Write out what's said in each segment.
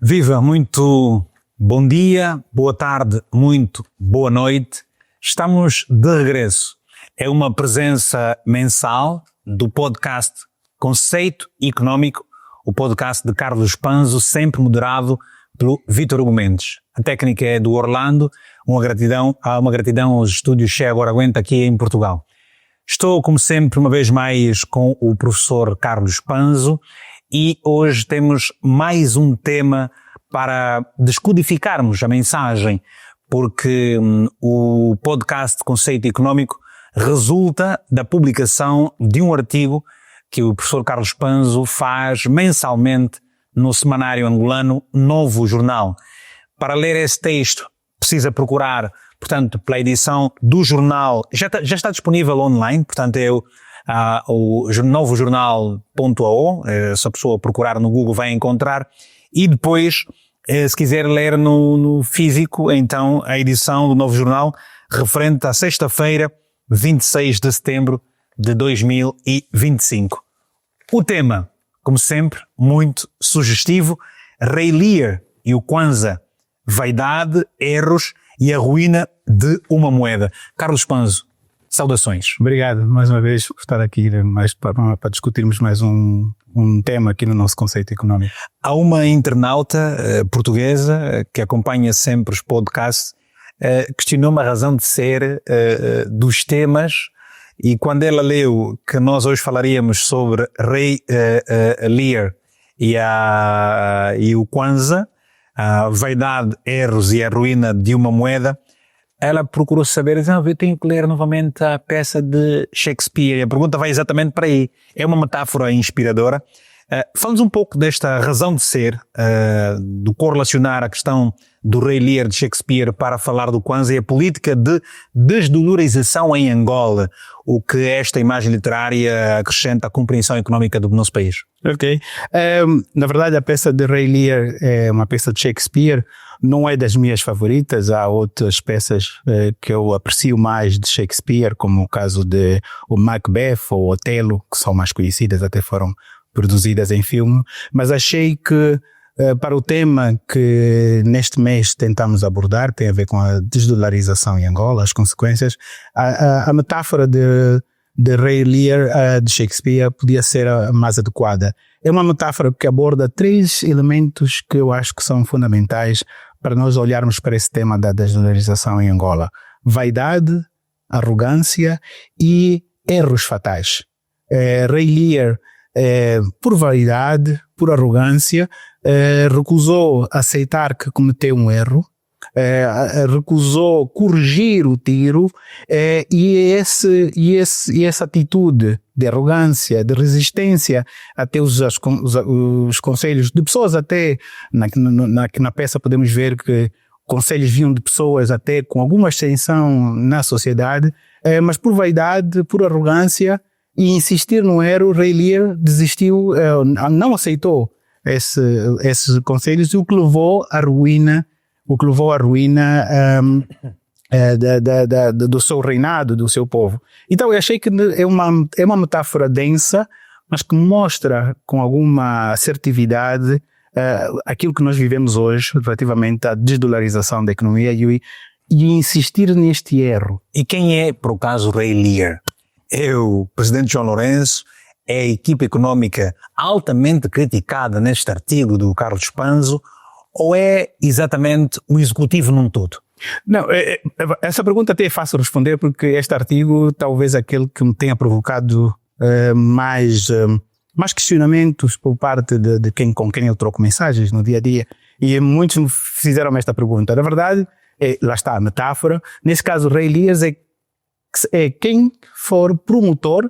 Viva, muito bom dia, boa tarde, muito boa noite. Estamos de regresso. É uma presença mensal do podcast Conceito Económico, o podcast de Carlos Panzo, sempre moderado pelo Vítor Hugo Mendes. A técnica é do Orlando, uma gratidão aos estúdios Che Agora Aguenta aqui em Portugal. Estou, como sempre, uma vez mais com o professor Carlos Panzo e hoje temos mais um tema para descodificarmos a mensagem, porque o podcast Conceito Económico resulta da publicação de um artigo que o professor Carlos Panzo faz mensalmente no semanário angolano Novo Jornal. Para ler esse texto, precisa procurar, portanto, pela edição do jornal, já está disponível online, portanto é o novojornal.ao, se a pessoa procurar no Google vai encontrar, e depois, se quiser ler no físico, então a edição do Novo Jornal, referente à sexta-feira, 26 de setembro de 2025. O tema, como sempre, muito sugestivo, Ray Lear e o Kwanza, vaidade, erros e a ruína de uma moeda. Carlos Panzo, saudações. Obrigado mais uma vez por estar aqui mais para discutirmos mais um tema aqui no nosso Conceito Económico. Há uma internauta portuguesa que acompanha sempre os podcasts, questionou-me a razão de ser dos temas, e quando ela leu que nós hoje falaríamos sobre Ray Lear e o Kwanza, a vaidade, erros e a ruína de uma moeda, ela procurou saber, eu tenho que ler novamente a peça de Shakespeare. E a pergunta vai exatamente para aí. É uma metáfora inspiradora. Fala-nos um pouco desta razão de ser, do correlacionar a questão do Ray Lear de Shakespeare para falar do Kwanza e a política de desdolarização em Angola, o que esta imagem literária acrescenta à compreensão económica do nosso país. Ok. Na verdade, a peça de Ray Lear é uma peça de Shakespeare, não é das minhas favoritas. Há outras peças que eu aprecio mais de Shakespeare, como o caso de o Macbeth ou Otelo, que são mais conhecidas, até foram produzidas em filme, mas achei que para o tema que neste mês tentamos abordar, tem a ver com a desdolarização em Angola, as consequências, a metáfora de Ray Lear de Shakespeare podia ser a mais adequada. É uma metáfora que aborda 3 elementos que eu acho que são fundamentais para nós olharmos para esse tema da desdolarização em Angola: vaidade, arrogância e erros fatais. Ray Lear, por vaidade, por arrogância, recusou aceitar que cometeu um erro, recusou corrigir o tiro, e essa atitude de arrogância, de resistência até os conselhos de pessoas, até na peça podemos ver que conselhos vinham de pessoas até com alguma ascensão na sociedade, mas por vaidade, por arrogância e insistir no erro, Ray Lear desistiu, não aceitou esses conselhos, o que levou à ruína do seu reinado, do seu povo. Então eu achei que é uma metáfora densa, mas que mostra com alguma assertividade aquilo que nós vivemos hoje relativamente à desdolarização da economia e insistir neste erro. E quem é, por acaso, Ray Lear? É o presidente João Lourenço, é a equipa económica altamente criticada neste artigo do Carlos Panzo, ou é exatamente o executivo num todo? Não, essa pergunta até é fácil responder, porque este artigo talvez aquele que me tenha provocado mais questionamentos por parte de com quem eu troco mensagens no dia a dia, e muitos me fizeram esta pergunta. Na verdade, lá está a metáfora. Nesse caso, Ray Lear é quem for promotor,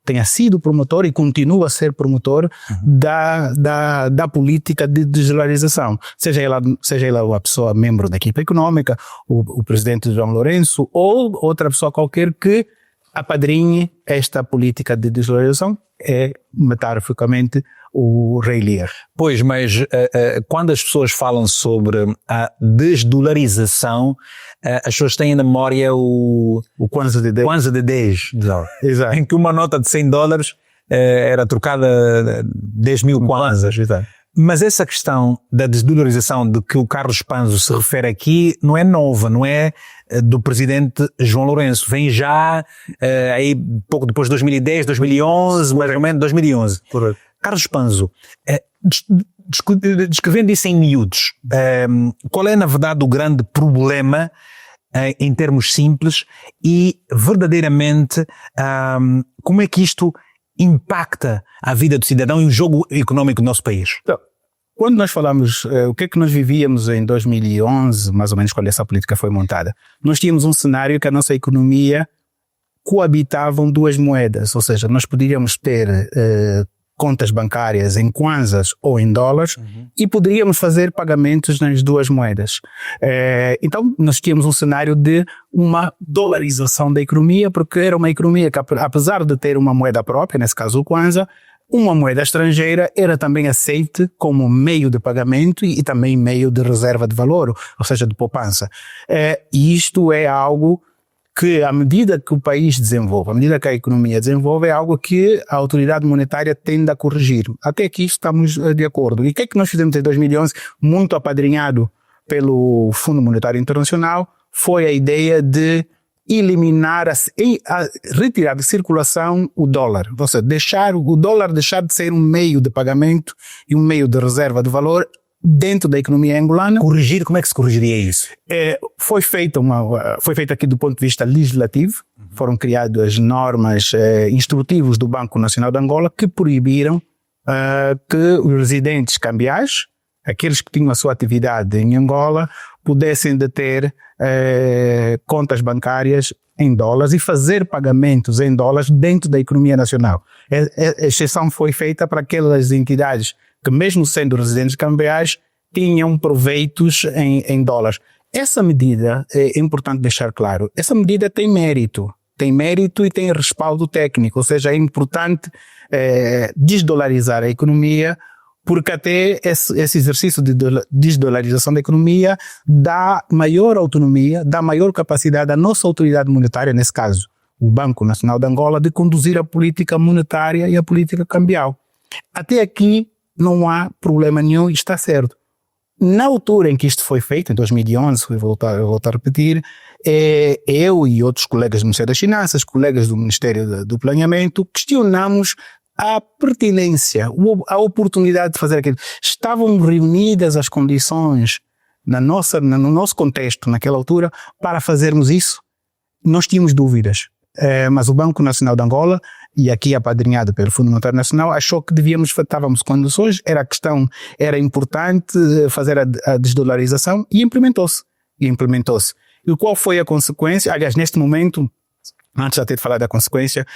tenha sido promotor e continua a ser promotor da política de desdolarização. Seja ela uma pessoa membro da equipa económica, o presidente João Lourenço ou outra pessoa qualquer que apadrinhe esta política de desdolarização, é metaforicamente o Ray Lear. Pois, mas quando as pessoas falam sobre a desdolarização, as pessoas têm na memória o Kwanza de 10 dólares. Exato. Em que uma nota de $100 era trocada 10 mil kwanzas. Mas essa questão da desdolarização de que o Carlos Panzo se refere aqui não é nova, não é do presidente João Lourenço. Vem já aí pouco depois de 2010, 2011, mais ou menos 2011. Correto. Carlos Panzo, descrevendo isso em miúdos, qual é na verdade o grande problema em termos simples e verdadeiramente como é que isto impacta a vida do cidadão e o jogo económico do nosso país? Então, quando nós falamos o que é que nós vivíamos em 2011, mais ou menos quando essa política foi montada, nós tínhamos um cenário que a nossa economia coabitavam duas moedas, ou seja, nós poderíamos ter contas bancárias em kwanzas ou em dólares e poderíamos fazer pagamentos nas duas moedas. Então, nós tínhamos um cenário de uma dolarização da economia, porque era uma economia que, apesar de ter uma moeda própria, nesse caso o kwanza, uma moeda estrangeira era também aceite como meio de pagamento e também meio de reserva de valor, ou seja, de poupança. E isto é algo que, à medida que o país desenvolve, à medida que a economia desenvolve, é algo que a autoridade monetária tende a corrigir. Até aqui estamos de acordo. E o que é que nós fizemos em 2011, muito apadrinhado pelo Fundo Monetário Internacional, foi a ideia de eliminar, retirar de circulação o dólar. Ou seja, deixar de ser um meio de pagamento e um meio de reserva de valor dentro da economia angolana. Corrigir, como é que se corrigiria isso? Foi feito aqui do ponto de vista legislativo, foram criadas normas instrutivas do Banco Nacional de Angola que proibiram que os residentes cambiais, aqueles que tinham a sua atividade em Angola, pudessem deter contas bancárias em dólares e fazer pagamentos em dólares dentro da economia nacional. A exceção foi feita para aquelas entidades que, mesmo sendo residentes cambiais, tinham proveitos em dólares. Essa medida, é importante deixar claro, essa medida tem mérito e tem respaldo técnico, ou seja, é importante desdolarizar a economia, porque até esse exercício de desdolarização da economia dá maior autonomia, dá maior capacidade à nossa autoridade monetária, nesse caso, o Banco Nacional de Angola, de conduzir a política monetária e a política cambial. Até aqui não há problema nenhum e está certo. Na altura em que isto foi feito, em 2011, vou voltar a repetir, eu e outros colegas do Ministério das Finanças, colegas do Ministério do Planeamento, questionamos a pertinência, a oportunidade de fazer aquilo. Estavam reunidas as condições no nosso contexto, naquela altura, para fazermos isso? Nós tínhamos dúvidas. Mas o Banco Nacional de Angola, e aqui apadrinhado pelo Fundo Monetário Nacional, achou que estávamos com condições, era importante fazer a desdolarização e implementou-se. E qual foi a consequência? Aliás, neste momento, antes até de falar da consequência,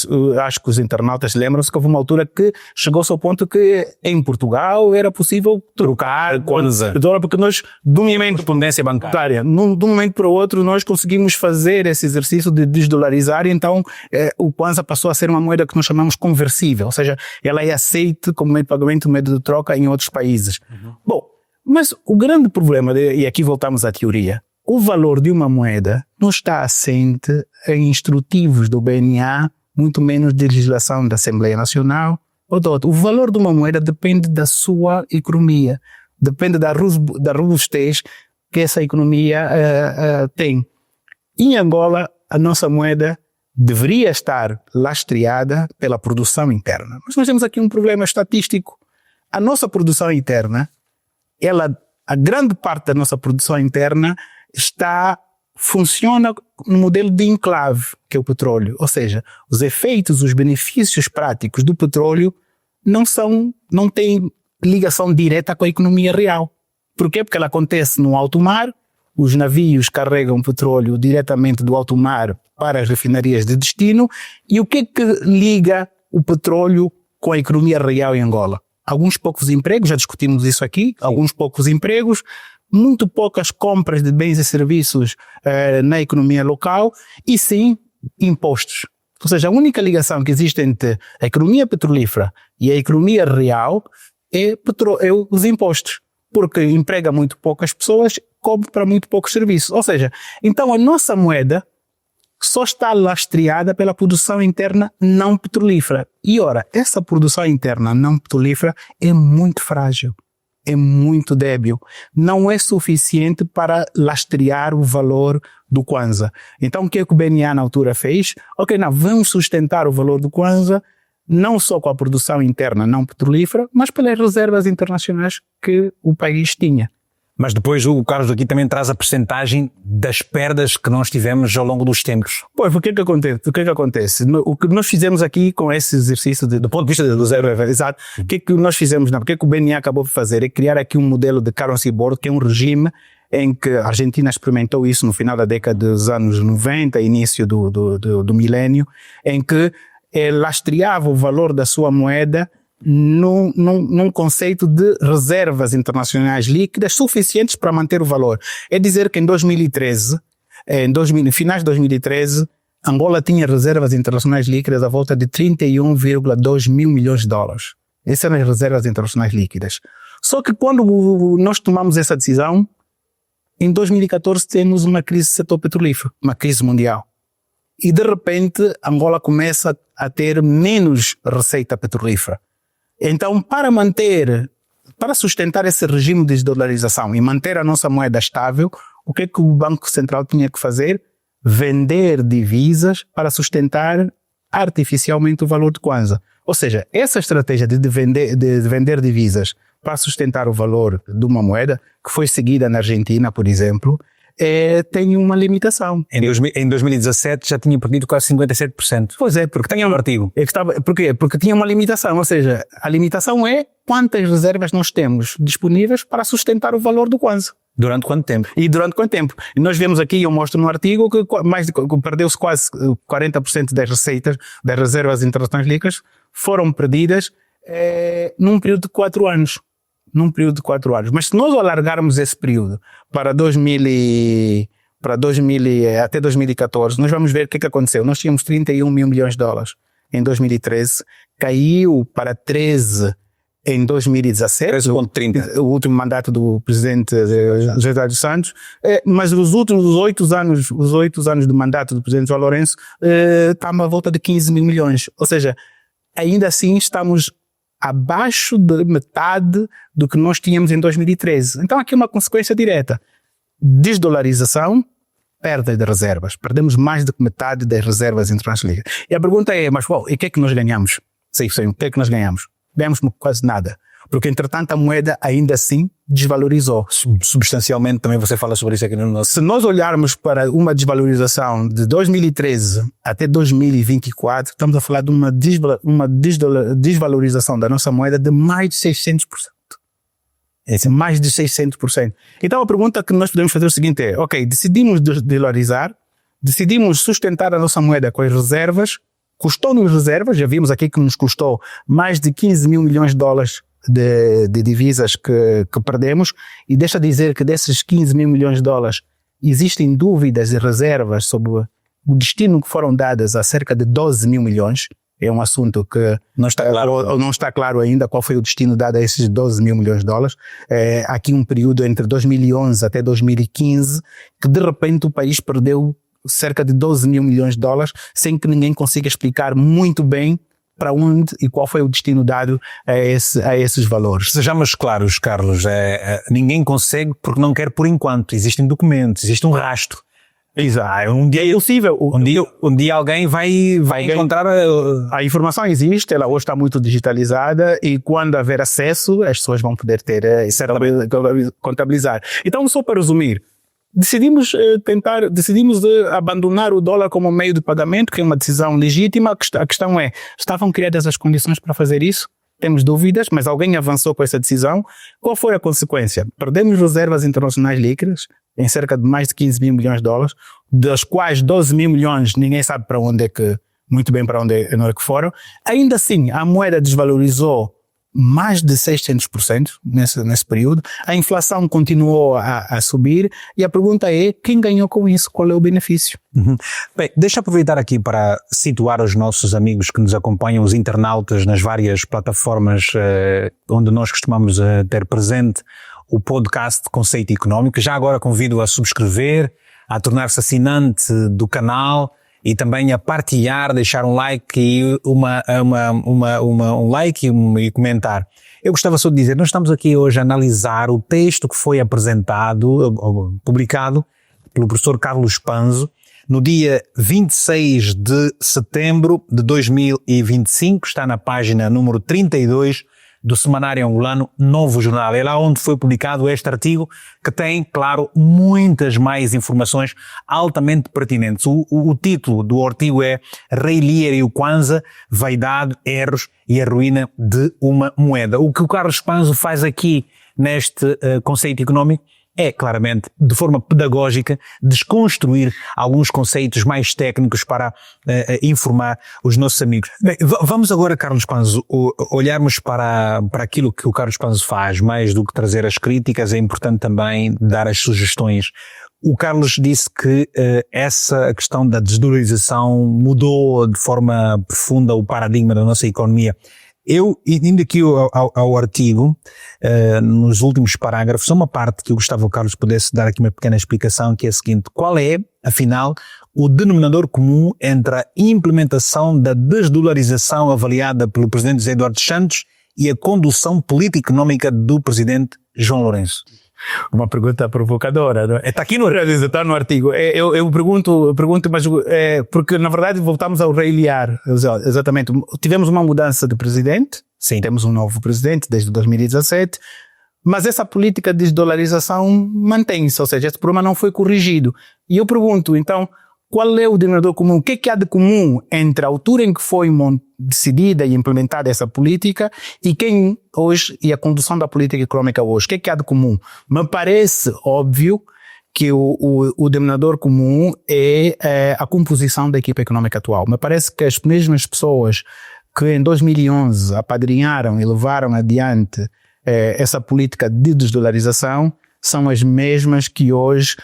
eu acho que os internautas lembram-se que houve uma altura que chegou-se ao ponto que em Portugal era possível trocar dólar, porque nós, de um momento, correspondência bancária, de um momento para o outro, nós conseguimos fazer esse exercício de desdolarizar, e então o kwanza passou a ser uma moeda que nós chamamos conversível, ou seja, ela é aceite como meio de pagamento, meio de troca em outros países. Bom, mas o grande problema, e aqui voltamos à teoria, o valor de uma moeda não está assente em instrutivos do BNA, muito menos de legislação da Assembleia Nacional ou de outro. O valor de uma moeda depende da sua economia, depende da robustez que essa economia tem. Em Angola, a nossa moeda deveria estar lastreada pela produção interna. Mas nós temos aqui um problema estatístico. A nossa produção interna, a grande parte da nossa produção interna funciona no modelo de enclave, que é o petróleo. Ou seja, os efeitos, os benefícios práticos do petróleo não têm ligação direta com a economia real. Por quê? Porque ela acontece no alto mar, os navios carregam petróleo diretamente do alto mar para as refinarias de destino, e o que é que liga o petróleo com a economia real em Angola? Alguns poucos empregos, já discutimos isso aqui, alguns poucos empregos, muito poucas compras de bens e serviços na economia local e sim impostos. Ou seja, a única ligação que existe entre a economia petrolífera e a economia real é os impostos, porque emprega muito poucas pessoas, cobra para muito poucos serviços. Ou seja, então a nossa moeda só está lastreada pela produção interna não petrolífera. E ora, essa produção interna não petrolífera é muito frágil, é muito débil, não é suficiente para lastrear o valor do Kwanza. Então o que o BNA na altura fez? Ok, não, vamos sustentar o valor do Kwanza não só com a produção interna não petrolífera, mas pelas reservas internacionais que o país tinha. Mas depois o Carlos aqui também traz a percentagem das perdas que nós tivemos ao longo dos tempos. Pois, o que é que acontece? O que nós fizemos aqui com esse exercício do ponto de vista do zero, exato, o que é que nós fizemos, o que é que o BNA acabou por fazer? É criar aqui um modelo de currency board, que é um regime em que a Argentina experimentou isso no final da década dos anos 90, início do milénio, em que lastreava o valor da sua moeda num conceito de reservas internacionais líquidas suficientes para manter o valor. É dizer que em 2013, finais de 2013, Angola tinha reservas internacionais líquidas à volta de 31,2 mil milhões de dólares. Essas eram as reservas internacionais líquidas. Só que quando nós tomamos essa decisão, em 2014 temos uma crise do setor petrolífero, uma crise mundial. E de repente Angola começa a ter menos receita petrolífera. Então, para sustentar esse regime de desdolarização e manter a nossa moeda estável, o que é que o Banco Central tinha que fazer? Vender divisas para sustentar artificialmente o valor de Kwanza. Ou seja, essa estratégia de vender divisas para sustentar o valor de uma moeda, que foi seguida na Argentina, por exemplo, tem uma limitação. Em 2017 já tinha perdido quase 57%. Pois é, porque tem um artigo. Por quê? Porque tinha uma limitação, ou seja, a limitação é quantas reservas nós temos disponíveis para sustentar o valor do Kwanza. Durante quanto tempo? E durante quanto tempo? E nós vemos aqui, eu mostro no artigo, que perdeu-se quase 40% das receitas das reservas internacionais líquidas foram perdidas num período de 4 anos. Mas se nós alargarmos esse período para até 2014, nós vamos ver o que aconteceu. Nós tínhamos 31 mil milhões de dólares em 2013, caiu para 13 em 2017, 13,30. O último mandato do presidente José dos Santos, mas os últimos 8 anos de mandato do presidente João Lourenço está à volta de 15 mil milhões. Ou seja, ainda assim estamos abaixo de metade do que nós tínhamos em 2013. Então aqui é uma consequência direta. Desdolarização, perda de reservas. Perdemos mais do que metade das reservas internacionais. E a pergunta é, mas e o que é que nós ganhamos? Sim, o que é que nós ganhamos? Ganhamos quase nada. Porque, entretanto, a moeda ainda assim desvalorizou. Substancialmente, também você fala sobre isso aqui no nosso... Se nós olharmos para uma desvalorização de 2013 até 2024, estamos a falar de uma desvalorização da nossa moeda de mais de 600%. Mais de 600%. Então, a pergunta que nós podemos fazer é o seguinte: ok, decidimos desdolarizar, decidimos sustentar a nossa moeda com as reservas, custou-nos reservas, já vimos aqui que nos custou mais de 15 mil milhões de dólares de divisas que perdemos, e deixa dizer que desses 15 mil milhões de dólares existem dúvidas e reservas sobre o destino que foram dadas a cerca de 12 mil milhões. É um assunto que não está claro ainda qual foi o destino dado a esses 12 mil milhões de dólares. Aqui um período entre 2011 até 2015 que de repente o país perdeu cerca de 12 mil milhões de dólares sem que ninguém consiga explicar muito bem para onde e qual foi o destino dado a esses valores. Sejamos claros, Carlos, ninguém consegue porque não quer por enquanto. Existem documentos, existe um rastro. Exato. Um dia é possível. Um dia alguém vai encontrar... A informação existe, ela hoje está muito digitalizada e quando haver acesso, as pessoas vão poder ter contabilizar. Então, só para resumir, decidimos abandonar o dólar como meio de pagamento, que é uma decisão legítima. A questão é, estavam criadas as condições para fazer isso? Temos dúvidas, mas alguém avançou com essa decisão. Qual foi a consequência? Perdemos reservas internacionais líquidas em cerca de mais de 15 mil milhões de dólares, das quais 12 mil milhões ninguém sabe para onde é que foram. Ainda assim, a moeda desvalorizou mais de 600% nesse período. A inflação continuou a subir e a pergunta é, quem ganhou com isso? Qual é o benefício? Uhum. Bem, deixa eu aproveitar aqui para situar os nossos amigos que nos acompanham, os internautas, nas várias plataformas onde nós costumamos ter presente o podcast Conceito Económico. Já agora convido a subscrever, a tornar-se assinante do canal e também a partilhar, deixar um like e um like e comentar. Eu gostava só de dizer, nós estamos aqui hoje a analisar o texto que foi apresentado, publicado pelo professor Carlos Panzo, no dia 26 de setembro de 2025, está na página número 32 do Semanário Angolano Novo Jornal. É lá onde foi publicado este artigo, que tem, claro, muitas mais informações altamente pertinentes. O título do artigo é Rei Lear e o Kwanza, Vaidade, Erros e a Ruína de uma Moeda. O que o Carlos Panzo faz aqui neste conceito económico é, claramente, de forma pedagógica, desconstruir alguns conceitos mais técnicos para informar os nossos amigos. Bem, vamos agora, Carlos Panzo, olharmos para aquilo que o Carlos Panzo faz. Mais do que trazer as críticas, é importante também dar as sugestões. O Carlos disse que essa questão da desdolarização mudou de forma profunda o paradigma da nossa economia. Eu, indo aqui ao artigo, nos últimos parágrafos, há uma parte que eu gostava que o Carlos pudesse dar aqui uma pequena explicação, que é a seguinte: qual é, afinal, o denominador comum entre a implementação da desdolarização avaliada pelo presidente José Eduardo Santos e a condução político-económica do presidente João Lourenço? Uma pergunta provocadora, não é? Está aqui no Está no artigo. Eu pergunto, mas porque na verdade voltamos ao Rei Lear. Exatamente. Tivemos uma mudança de presidente. Sim. Temos um novo presidente desde 2017. Mas essa política de desdolarização mantém-se, ou seja, esse problema não foi corrigido. E eu pergunto, então, qual é o denominador comum? O que é que há de comum entre a altura em que foi decidida e implementada essa política e quem hoje, e a condução da política económica hoje? O que é que há de comum? Me parece óbvio que o denominador comum é a composição da equipa económica atual. Me parece que as mesmas pessoas que em 2011 apadrinharam e levaram adiante essa política de desdolarização são as mesmas que hoje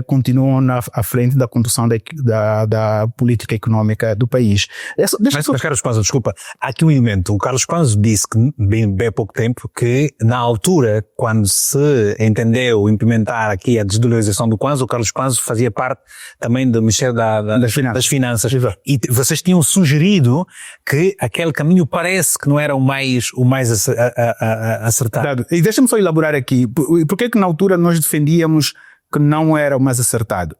continuam à frente da condução da política económica do país. Mas Carlos Panzo, desculpa, há aqui um elemento. O Carlos Panzo disse que, bem há pouco tempo, que na altura, quando se entendeu implementar aqui a desdolarização do Kwanza, o Carlos Panzo fazia parte também do Ministério das Finanças. E vocês tinham sugerido que aquele caminho parece que não era o mais acertado. E deixa-me só elaborar aqui. Por que na altura nós defendíamos que não era o mais acertado?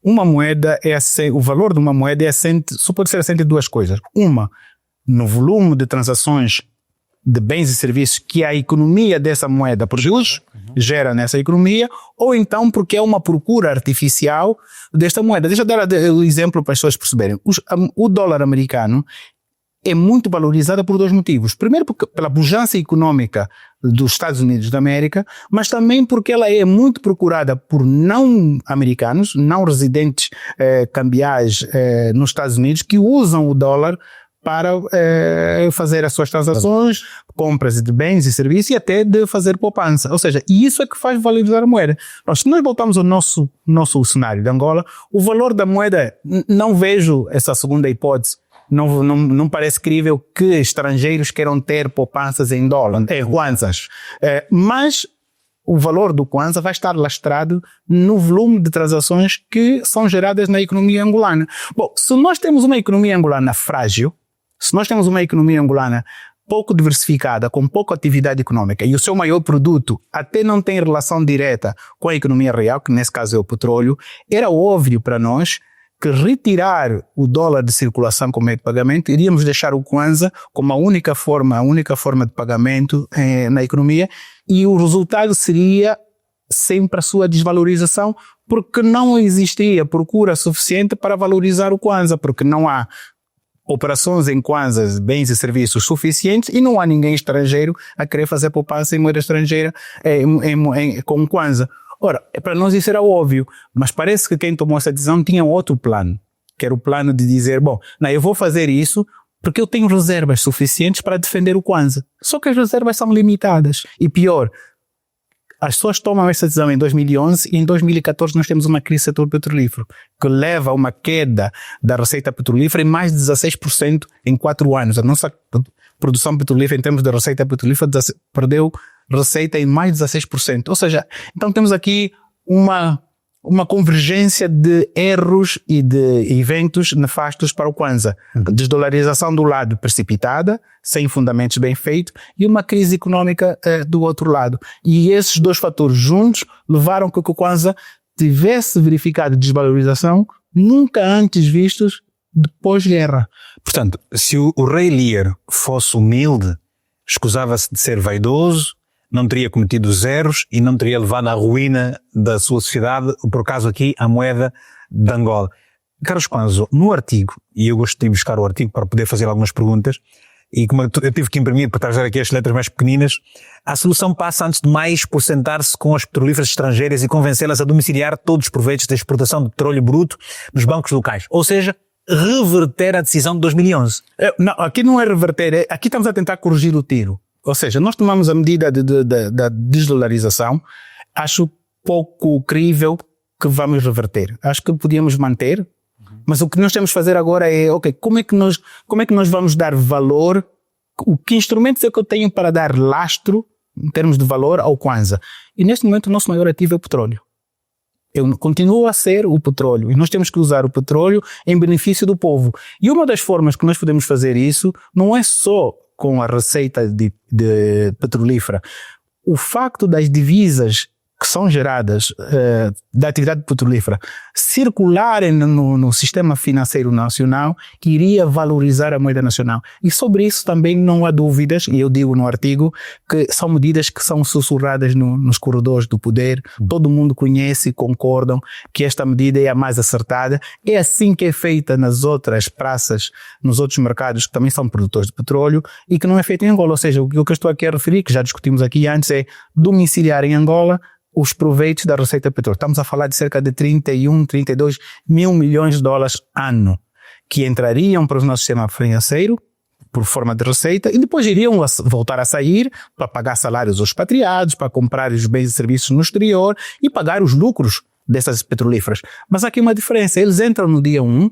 Uma moeda o valor de uma moeda só pode ser assente de duas coisas. Uma, no volume de transações de bens e serviços que a economia dessa moeda produz, gera nessa economia, ou então porque é uma procura artificial desta moeda. Deixa eu dar o exemplo para as pessoas perceberem. O dólar americano é muito valorizada por dois motivos. Primeiro, pela pujança econômica dos Estados Unidos da América, mas também porque ela é muito procurada por não americanos, não residentes cambiais nos Estados Unidos, que usam o dólar para fazer as suas transações, compras de bens e serviços e até de fazer poupança. Ou seja, e isso é que faz valorizar a moeda. Se nós voltamos ao nosso cenário de Angola, o valor da moeda, não vejo essa segunda hipótese. Não parece crível que estrangeiros queiram ter poupanças em dólar, kwanzas. Mas o valor do kwanza vai estar lastrado no volume de transações que são geradas na economia angolana. Bom, se nós temos uma economia angolana frágil, se nós temos uma economia angolana pouco diversificada, com pouca atividade econômica, e o seu maior produto até não tem relação direta com a economia real, que nesse caso é o petróleo, era óbvio para nós que retirar o dólar de circulação como meio de pagamento, iríamos deixar o kwanza como a única forma de pagamento na economia, e o resultado seria sempre a sua desvalorização, porque não existia procura suficiente para valorizar o kwanza, porque não há operações em kwanzas, bens e serviços suficientes, e não há ninguém estrangeiro a querer fazer poupança em moeda estrangeira com kwanza. Ora, para nós isso era óbvio, mas parece que quem tomou essa decisão tinha outro plano, que era o plano de dizer, eu vou fazer isso porque eu tenho reservas suficientes para defender o kwanza. Só que as reservas são limitadas. E pior, as pessoas tomam essa decisão em 2011 e em 2014 nós temos uma crise do setor petrolífero, que leva a uma queda da receita petrolífera em mais de 16% em 4 anos. A nossa produção petrolífera, em termos de receita petrolífera, perdeu receita em mais de 16%. Ou seja, então temos aqui uma convergência de erros e de eventos nefastos para o Kwanza. Desdolarização do lado precipitada, sem fundamentos bem feitos, e uma crise económica do outro lado. E esses dois fatores juntos levaram que o Kwanza tivesse verificado desvalorização nunca antes vistos de pós-guerra. Portanto, se o rei Lear fosse humilde, escusava-se de ser vaidoso, não teria cometido os erros e não teria levado à ruína da sua sociedade, por acaso aqui, a moeda de Angola. Carlos Kwanza, no artigo, e eu gosto de buscar o artigo para poder fazer algumas perguntas, e como eu tive que imprimir para trazer aqui as letras mais pequeninas, a solução passa, antes de mais, por sentar-se com as petrolíferas estrangeiras e convencê-las a domiciliar todos os proveitos da exportação de petróleo bruto nos bancos locais. Ou seja, reverter a decisão de 2011. Não, aqui não é reverter, aqui estamos a tentar corrigir o tiro. Ou seja, nós tomamos a medida da desdolarização. Acho pouco crível que vamos reverter. Acho que podíamos manter, mas o que nós temos que fazer agora é, como é que nós vamos dar valor, que instrumentos é que eu tenho para dar lastro, em termos de valor, ao Kwanza? E neste momento o nosso maior ativo é o petróleo. Continua a ser o petróleo, e nós temos que usar o petróleo em benefício do povo. E uma das formas que nós podemos fazer isso não é só com a receita de petrolífera. O facto das divisas que são geradas da atividade petrolífera circularem no sistema financeiro nacional, que iria valorizar a moeda nacional. E sobre isso também não há dúvidas, e eu digo no artigo, que são medidas que são sussurradas nos corredores do poder. Todo mundo conhece e concordam que esta medida é a mais acertada. É assim que é feita nas outras praças, nos outros mercados que também são produtores de petróleo, e que não é feita em Angola. Ou seja, o que eu estou aqui a referir, que já discutimos aqui antes, é domiciliar em Angola os proveitos da receita de petróleo. Estamos a falar de cerca de 31, 32 mil milhões de dólares ano, que entrariam para o nosso sistema financeiro por forma de receita e depois iriam voltar a sair para pagar salários aos expatriados, para comprar os bens e serviços no exterior e pagar os lucros dessas petrolíferas. Mas há aqui uma diferença. Eles entram no dia 1,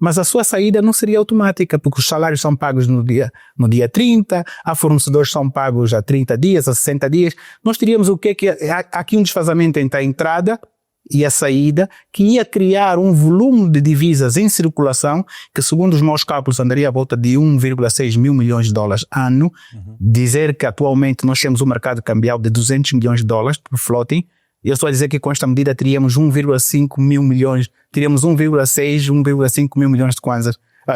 mas a sua saída não seria automática, porque os salários são pagos no dia 30, há fornecedores que são pagos a 30 dias, a 60 dias. Nós teríamos há aqui um desfazamento entre a entrada e a saída, que ia criar um volume de divisas em circulação, que segundo os meus cálculos andaria à volta de 1,6 mil milhões de dólares ano. Dizer que atualmente nós temos um mercado cambial de 200 milhões de dólares por floating. Eu estou a dizer que com esta medida teríamos 1,5 mil milhões, teríamos 1,5 mil milhões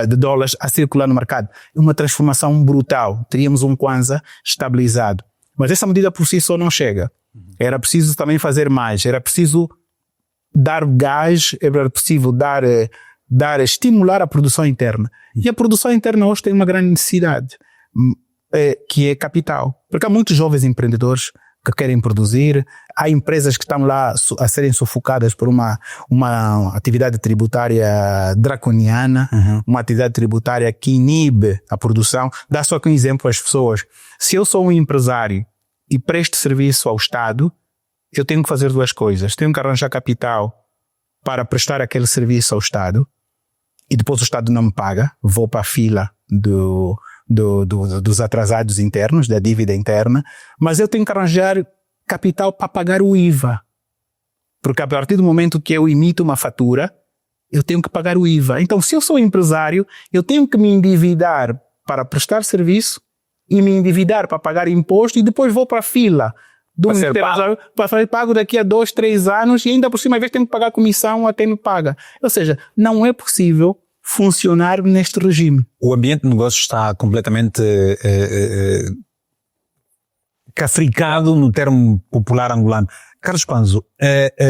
de dólares a circular no mercado. Uma transformação brutal. Teríamos um Kwanza estabilizado. Mas essa medida por si só não chega. Era preciso também fazer mais. Era preciso dar gás, era preciso estimular a produção interna. E a produção interna hoje tem uma grande necessidade, que é capital. Porque há muitos jovens empreendedores que querem produzir, há empresas que estão lá a serem sufocadas por uma atividade tributária draconiana, uma atividade tributária que inibe a produção. Dá só que um exemplo às pessoas. Se eu sou um empresário e presto serviço ao Estado, eu tenho que fazer duas coisas. Tenho que arranjar capital para prestar aquele serviço ao Estado, e depois o Estado não me paga, vou para a fila dos atrasados internos, da dívida interna, mas eu tenho que arranjar capital para pagar o IVA. Porque a partir do momento que eu emito uma fatura, eu tenho que pagar o IVA. Então, se eu sou empresário, eu tenho que me endividar para prestar serviço e me endividar para pagar imposto, e depois vou para a fila para ser pago daqui a 2, 3 anos, e ainda por cima, às vezes, tenho que pagar comissão até me paga. Ou seja, não é possível funcionar neste regime. O ambiente de negócio está completamente cafricado, no termo popular angolano. Carlos Kwanza,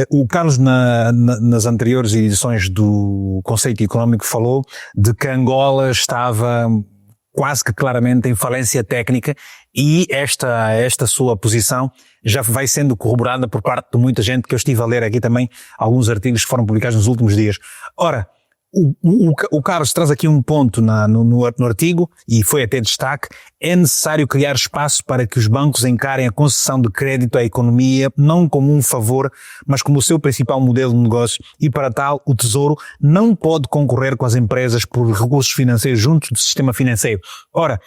o Carlos nas anteriores edições do Conceito Económico falou de que Angola estava quase que claramente em falência técnica, e esta sua posição já vai sendo corroborada por parte de muita gente, que eu estive a ler aqui também alguns artigos que foram publicados nos últimos dias. Ora, o Carlos traz aqui um ponto no artigo, e foi até destaque: é necessário criar espaço para que os bancos encarem a concessão de crédito à economia não como um favor, mas como o seu principal modelo de negócio, e para tal o Tesouro não pode concorrer com as empresas por recursos financeiros junto do sistema financeiro. Ora,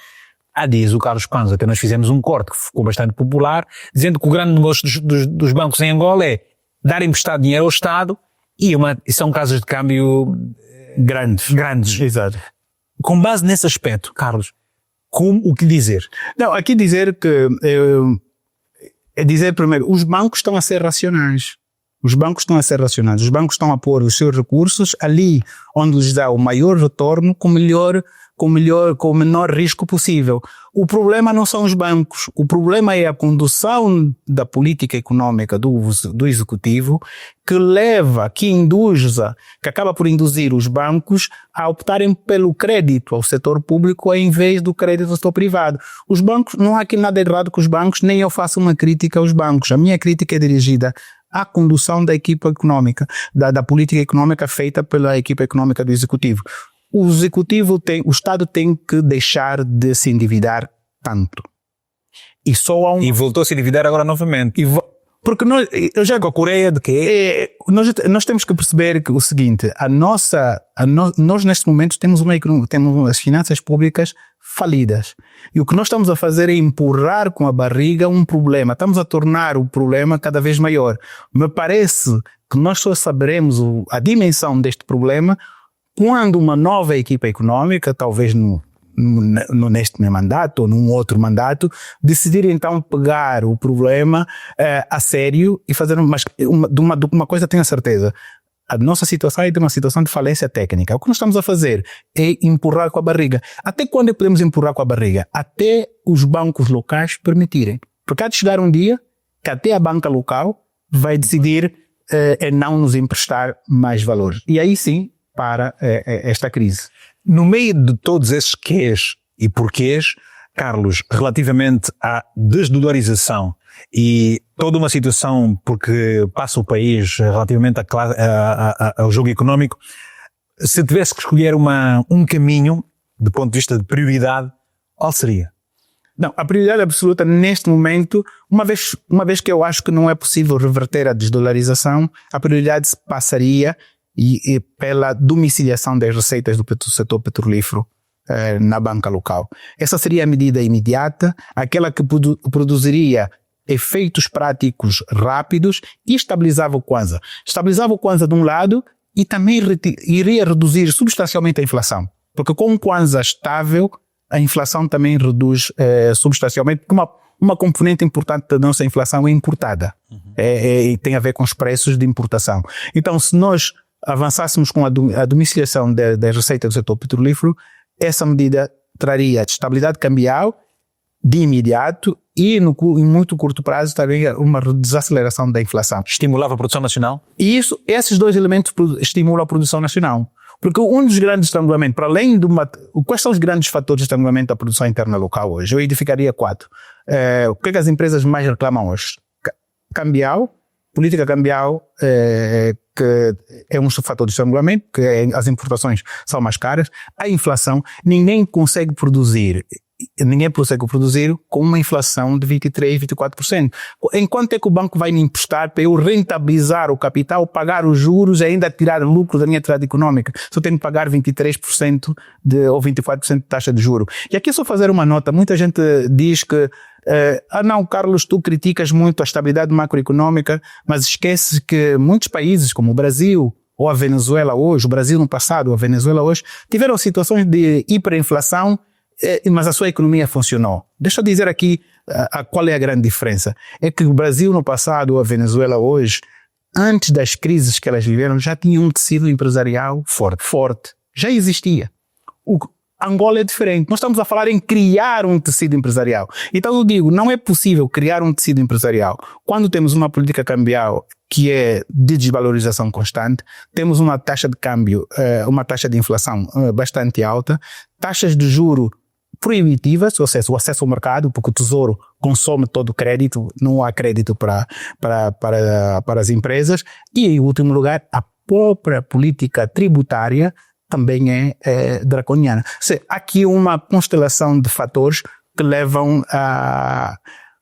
há dias o Carlos Kwanza, até nós fizemos um corte que ficou bastante popular, dizendo que o grande negócio dos bancos em Angola é dar emprestado dinheiro ao Estado e são casos de câmbio grandes. Exato. Com base nesse aspecto, Carlos, o que dizer? Não, aqui dizer que é dizer primeiro, os bancos estão a ser racionais. Os bancos estão a ser racionais. Os bancos estão a pôr os seus recursos ali onde lhes dá o maior retorno com o menor risco possível. O problema não são os bancos. O problema é a condução da política econômica do executivo que acaba por induzir os bancos a optarem pelo crédito ao setor público em vez do crédito ao setor privado. Os bancos, não há aqui nada errado com os bancos, nem eu faço uma crítica aos bancos. A minha crítica é dirigida à condução da equipa econômica, da política econômica feita pela equipa econômica do executivo. O Estado tem que deixar de se endividar tanto. E voltou a se endividar agora novamente. Porque eu já com a Coreia de que nós temos que perceber que o seguinte, nós neste momento temos as finanças públicas falidas. E o que nós estamos a fazer é empurrar com a barriga um problema. Estamos a tornar o problema cada vez maior. Me parece que nós só saberemos a dimensão deste problema quando uma nova equipa econômica, talvez neste meu mandato ou num outro mandato, decidir então pegar o problema a sério e fazer uma coisa tenho a certeza. A nossa situação é de uma situação de falência técnica. O que nós estamos a fazer é empurrar com a barriga. Até quando podemos empurrar com a barriga? Até os bancos locais permitirem. Porque há de chegar um dia que até a banca local vai decidir não nos emprestar mais valor. E aí sim, para esta crise. No meio de todos esses quês e porquês, Carlos, relativamente à desdolarização e toda uma situação porque passa o país relativamente ao jogo económico, se tivesse que escolher um caminho, do ponto de vista de prioridade, qual seria? Não, a prioridade absoluta neste momento, uma vez que eu acho que não é possível reverter a desdolarização, a prioridade passaria e pela domiciliação das receitas do setor petrolífero na banca local. Essa seria a medida imediata, aquela que produziria efeitos práticos rápidos e estabilizava o Kwanza. Estabilizava o Kwanza de um lado e também iria reduzir substancialmente a inflação. Porque com o Kwanza estável, a inflação também reduz substancialmente, porque uma componente importante da nossa inflação é importada. E tem a ver com os preços de importação. Então, se nós avançássemos com a domiciliação das receitas do setor petrolífero, essa medida traria estabilidade cambial de imediato e em muito curto prazo traria uma desaceleração da inflação. Estimulava a produção nacional? E esses dois elementos estimulam a produção nacional. Porque um dos grandes estrangulamentos, para além quais são os grandes fatores de estrangulamento da produção interna local hoje? Eu identificaria 4. O que as empresas mais reclamam hoje? Política cambial, que é um fator de estrangulamento, que as importações são mais caras. A inflação, ninguém consegue produzir com uma inflação de 23%, 24%. Enquanto é que o banco vai me emprestar para eu rentabilizar o capital, pagar os juros e ainda tirar lucro da minha atividade econômica? Se eu tenho que pagar 23% ou 24% de taxa de juro. E aqui é só fazer uma nota. Muita gente diz que não, Carlos, tu criticas muito a estabilidade macroeconômica, mas esqueces que muitos países como o Brasil ou a Venezuela hoje, o Brasil no passado, a Venezuela hoje, tiveram situações de hiperinflação, mas a sua economia funcionou. Deixa eu dizer aqui qual é a grande diferença. É que o Brasil no passado ou a Venezuela hoje, antes das crises que elas viveram, já tinha um tecido empresarial forte. Já existia. Angola é diferente. Nós estamos a falar em criar um tecido empresarial. Então eu digo, não é possível criar um tecido empresarial quando temos uma política cambial que é de desvalorização constante, temos uma taxa de câmbio, uma taxa de inflação bastante alta, taxas de juro proibitivas, ou seja, o acesso ao mercado, porque o Tesouro consome todo o crédito, não há crédito para as empresas, e em último lugar, a própria política tributária também é draconiana. Ou seja, há aqui uma constelação de fatores que levam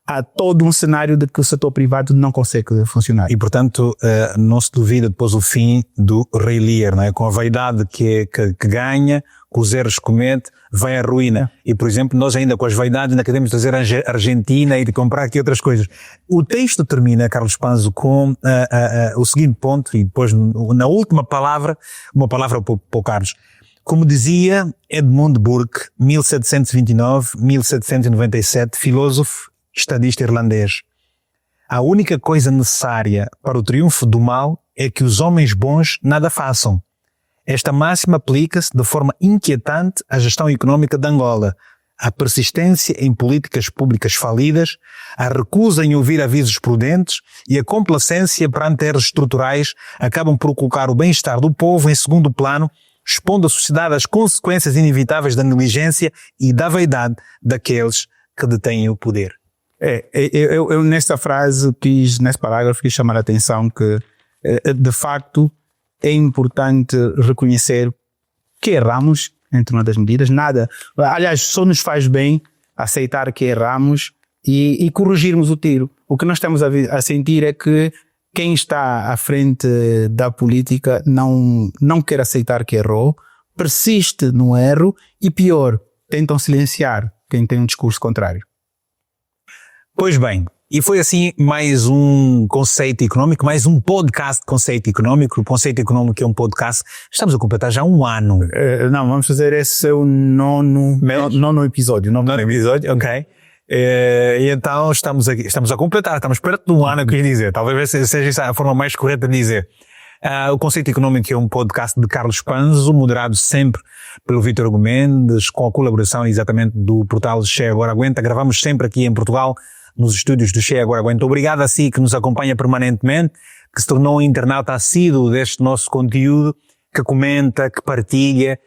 há todo um cenário de que o setor privado não consegue funcionar. E, portanto, não se duvida depois o fim do Rei Lear, não é? Com a vaidade que ganha, com os erros que comete, vai à ruína. E, por exemplo, nós ainda com as vaidades ainda queremos trazer a Argentina e de comprar aqui outras coisas. O texto termina, Carlos Panzo, com o seguinte ponto, e depois na última palavra, uma palavra para o Carlos. Como dizia Edmund Burke, 1729-1797, filósofo estadista irlandês, a única coisa necessária para o triunfo do mal é que os homens bons nada façam. Esta máxima aplica-se de forma inquietante à gestão económica de Angola, à persistência em políticas públicas falidas, a recusa em ouvir avisos prudentes e a complacência perante erros estruturais acabam por colocar o bem-estar do povo em segundo plano, expondo a sociedade às consequências inevitáveis da negligência e da vaidade daqueles que detêm o poder. Eu nesta frase nesse parágrafo quis chamar a atenção que, de facto, é importante reconhecer que erramos entre uma das medidas. Aliás, só nos faz bem aceitar que erramos e corrigirmos o tiro. O que nós estamos a sentir é que quem está à frente da política não quer aceitar que errou, persiste no erro e, pior, tentam silenciar quem tem um discurso contrário. Pois bem, e foi assim mais um conceito económico, mais um podcast de conceito económico. O conceito económico é um podcast. Estamos a completar já um ano. Não, vamos fazer esse o nono episódio. Nono episódio, ok. E então estamos a completar, estamos perto de um ano, eu queria dizer. Talvez seja a forma mais correta de dizer. O Conceito Económico é um podcast de Carlos Panzo, moderado sempre pelo Vítor Hugo Mendes, com a colaboração exatamente do portal Che Agora Aguenta. Gravamos sempre aqui em Portugal, nos estúdios do Che Agora Aguenta. Obrigado a si que nos acompanha permanentemente, que se tornou um internauta assíduo deste nosso conteúdo, que comenta, que partilha,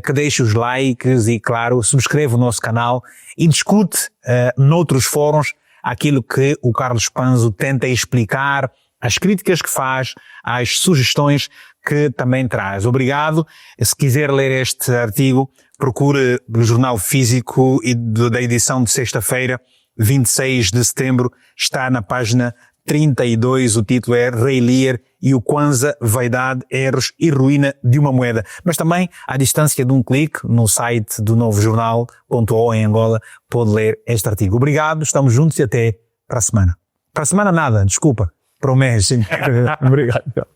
que deixa os likes e, claro, subscreve o nosso canal e discute noutros fóruns aquilo que o Carlos Panzo tenta explicar, as críticas que faz, as sugestões que também traz. Obrigado. Se quiser ler este artigo, procure no Jornal Físico e da edição de sexta-feira, 26 de setembro, está na página 32, o título é Rei Lear e o Kwanza, Vaidade, Erros e Ruína de uma Moeda. Mas também, à distância de um clique, no site do novojornal.o em Angola, pode ler este artigo. Obrigado, estamos juntos e até para a semana. Para a semana nada, desculpa, para o mês. Obrigado.